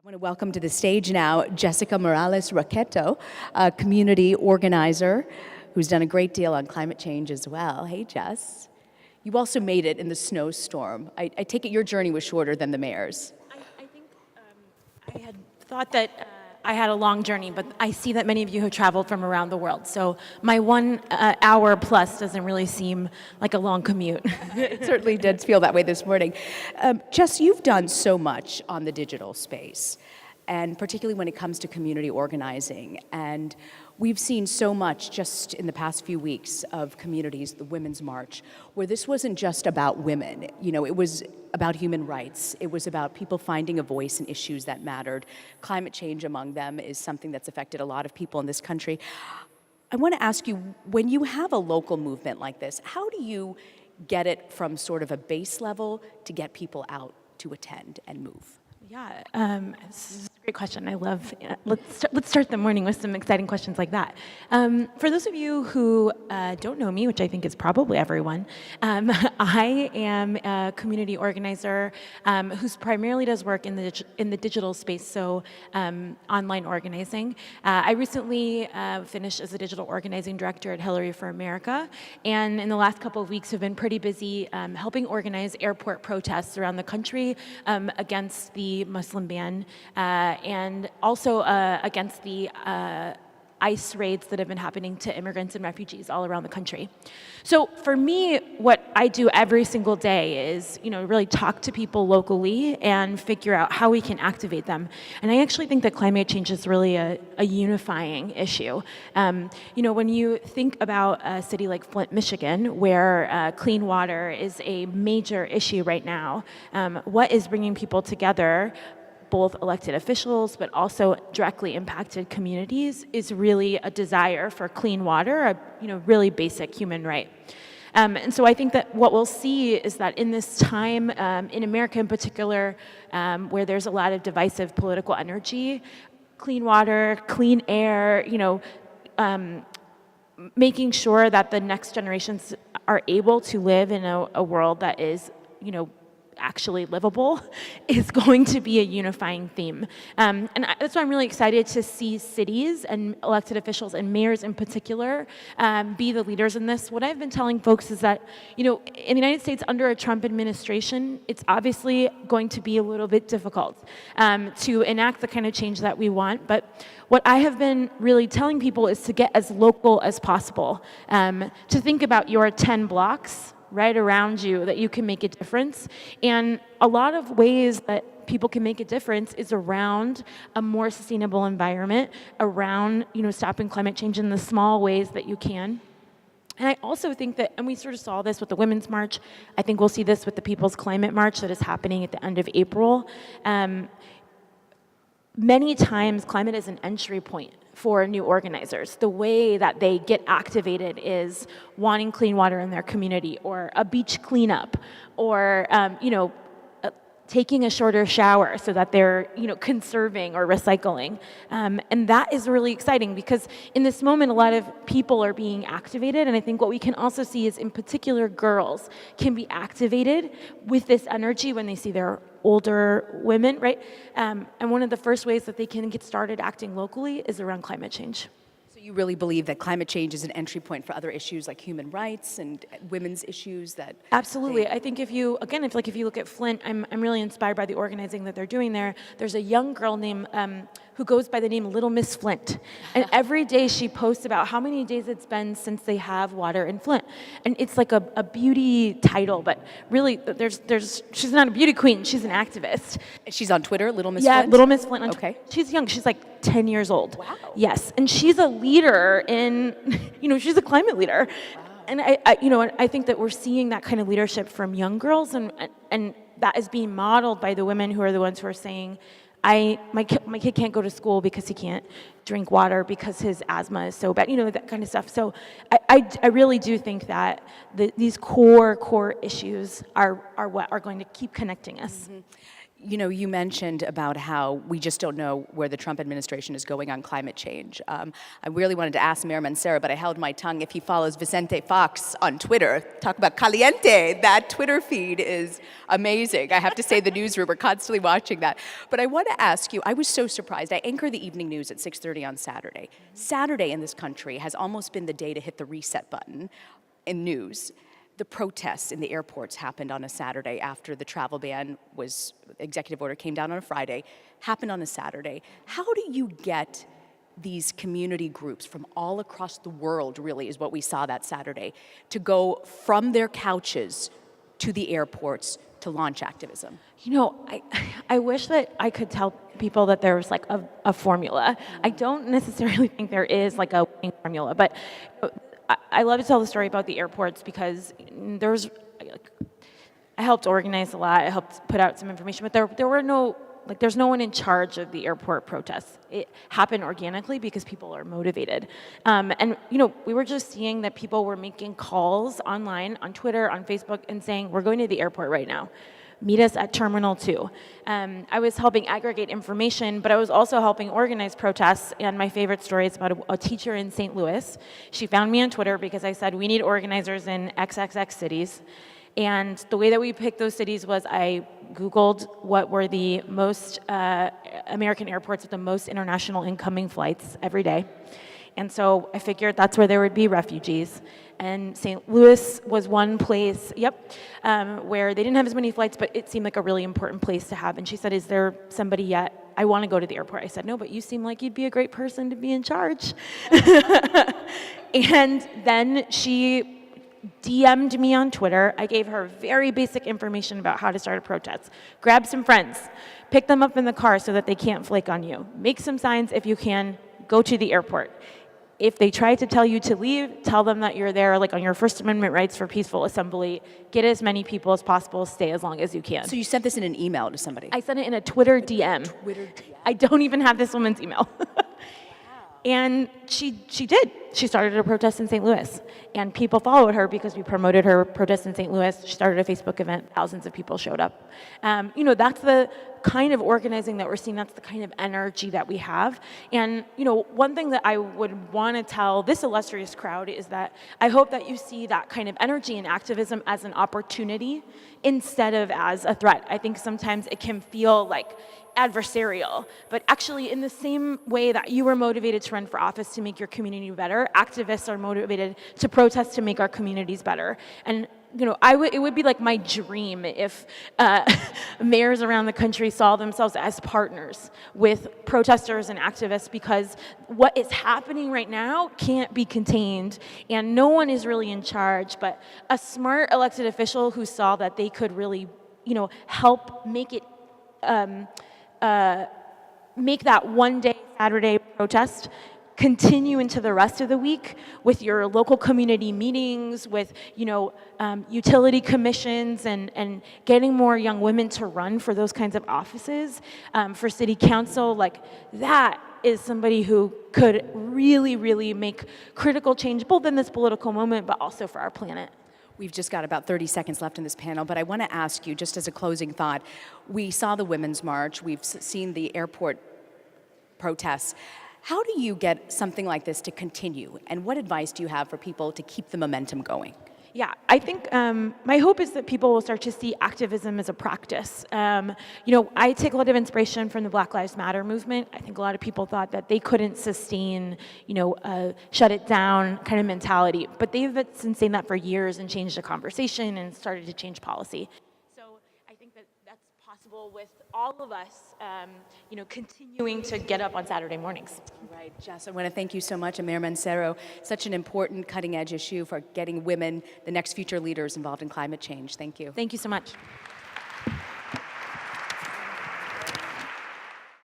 I want to welcome to the stage now Jessica Morales Macketto, a community organizer who's done a great deal on climate change as well. Hey, Jess. You also made it in the snowstorm. I take it your journey was shorter than the mayor's. I think I had thought that I had a long journey, but I see that many of you have traveled from around the world. So my 1 hour plus doesn't really seem like a long commute. It certainly did feel that way this morning. Jess, you've done so much on the digital space, and particularly when it comes to community organizing. And we've seen so much just in the past few weeks of communities, the Women's March, where this wasn't just about women. You know, it was about human rights. It was about people finding a voice in issues that mattered. Climate change among them is something that's affected a lot of people in this country. I want to ask you, when you have a local movement like this, how do you get it from sort of a base level to get people out to attend and move? Yeah, this is a great question. I love, let's start the morning with some exciting questions like that. For those of you who don't know me, which I think is probably everyone, I am a community organizer who primarily does work in the digital space, so online organizing. I recently finished as a digital organizing director at Hillary for America, and in the last couple of weeks have been pretty busy helping organize airport protests around the country against the Muslim ban and also against the ICE raids that have been happening to immigrants and refugees all around the country. So for me, what I do every single day is, really talk to people locally and figure out how we can activate them. And I actually think that climate change is really a unifying issue. When you think about a city like Flint, Michigan, where clean water is a major issue right now, what is bringing people together, both elected officials, but also directly impacted communities, is really a desire for clean water, a really basic human right. And so I think that what we'll see is that in this time, in America in particular, where there's a lot of divisive political energy, clean water, clean air, making sure that the next generations are able to live in a world that is, actually livable is going to be a unifying theme. That's why I'm really excited to see cities and elected officials and mayors in particular be the leaders in this. What I've been telling folks is that, in the United States under a Trump administration, it's obviously going to be a little bit difficult to enact the kind of change that we want. But what I have been really telling people is to get as local as possible, to think about your 10 blocks right around you that you can make a difference. And a lot of ways that people can make a difference is around a more sustainable environment, around stopping climate change in the small ways that you can. And I also think that, and we sort of saw this with the Women's March, I think we'll see this with the People's Climate March that is happening at the end of April. Many times climate is an entry point for new organizers. The way that they get activated is wanting clean water in their community, or a beach cleanup, or taking a shorter shower so that they're conserving or recycling. And that is really exciting because in this moment a lot of people are being activated, and I think what we can also see is in particular girls can be activated with this energy when they see their older women, right? And one of the first ways that they can get started acting locally is around climate change. So you really believe that climate change is an entry point for other issues like human rights and women's issues that... Absolutely. I think if you look at Flint, I'm really inspired by the organizing that they're doing there. There's a young girl named who goes by the name Little Miss Flint. And every day she posts about how many days it's been since they have water in Flint. And it's like a beauty title, but really she's not a beauty queen, she's an activist. She's on Twitter, Little Miss Flint? Yeah, Little Miss Flint on Okay. Twitter. She's young, she's like 10 years old. Wow. Yes, and she's a leader in, she's a climate leader. Wow. And I think that we're seeing that kind of leadership from young girls, and that is being modeled by the women who are the ones who are saying, my kid can't go to school because he can't drink water because his asthma is so bad, that kind of stuff. So I really do think that these core issues are what are going to keep connecting us. Mm-hmm. You know, you mentioned about how we just don't know where the Trump administration is going on climate change. I really wanted to ask Mayor Mancera, but I held my tongue. If he follows Vicente Fox on Twitter, talk about caliente, that Twitter feed is amazing. I have to say, the newsroom, we're constantly watching that. But I want to ask you, I was so surprised. I anchor the evening news at 6:30 on Saturday. Saturday in this country has almost been the day to hit the reset button in news. The protests in the airports happened on a Saturday after the travel ban executive order came down on a Friday, happened on a Saturday. How do you get these community groups from all across the world, really, is what we saw that Saturday, to go from their couches to the airports to launch activism? You know, I wish that I could tell people that there was like a formula. I don't necessarily think there is like a winning formula, but I love to tell the story about the airports because I helped organize a lot. I helped put out some information, but there's no one in charge of the airport protests. It happened organically because people are motivated. And, you know, we were just seeing that people were making calls online, on Twitter, on Facebook, and saying, we're going to the airport right now. Meet us at Terminal 2. I was helping aggregate information, but I was also helping organize protests, and my favorite story is about a teacher in St. Louis. She found me on Twitter because I said, we need organizers in XXX cities. And the way that we picked those cities was I Googled what were the most American airports with the most international incoming flights every day. And so I figured that's where there would be refugees. And St. Louis was one place, where they didn't have as many flights, but it seemed like a really important place to have. And she said, is there somebody yet? I want to go to the airport. I said, no, but you seem like you'd be a great person to be in charge. And then she DM'd me on Twitter. I gave her very basic information about how to start a protest. Grab some friends, pick them up in the car so that they can't flake on you. Make some signs if you can, go to the airport. If they try to tell you to leave, tell them that you're there, like on your First Amendment rights for peaceful assembly. Get as many people as possible, stay as long as you can. So you sent this in an email to somebody? I sent it in a Twitter DM. I don't even have this woman's email. And she did. She started a protest in St. Louis. And people followed her because we promoted her protest in St. Louis. She started a Facebook event. Thousands of people showed up. You know, that's the kind of organizing that we're seeing. That's the kind of energy that we have. And, you know, one thing that I would want to tell this illustrious crowd is that I hope that you see that kind of energy and activism as an opportunity instead of as a threat. I think sometimes it can feel like adversarial, but actually in the same way that you were motivated to run for office to make your community better, activists are motivated to protest to make our communities better. And you know, it would be like my dream if mayors around the country saw themselves as partners with protesters and activists, because what is happening right now can't be contained and no one is really in charge, but a smart elected official who saw that they could really, you know, help make it make that one-day Saturday protest continue into the rest of the week with your local community meetings, with, you know, utility commissions, and getting more young women to run for those kinds of offices, for city council. Like, that is somebody who could really, really make critical change, both in this political moment, but also for our planet. We've just got about 30 seconds left in this panel, but I want to ask you, just as a closing thought, we saw the Women's March, we've seen the airport protests. How do you get something like this to continue? And what advice do you have for people to keep the momentum going? Yeah, I think my hope is that people will start to see activism as a practice. You know, I take a lot of inspiration from the Black Lives Matter movement. I think a lot of people thought that they couldn't sustain, you know, shut it down kind of mentality. But they've been saying that for years and changed the conversation and started to change policy. So I think that that's possible with all of us, you know, continuing to get up on Saturday mornings. Right, Jess, I want to thank you so much, and Mayor Mancera. Such an important cutting-edge issue for getting women, the next future leaders, involved in climate change. Thank you. Thank you so much.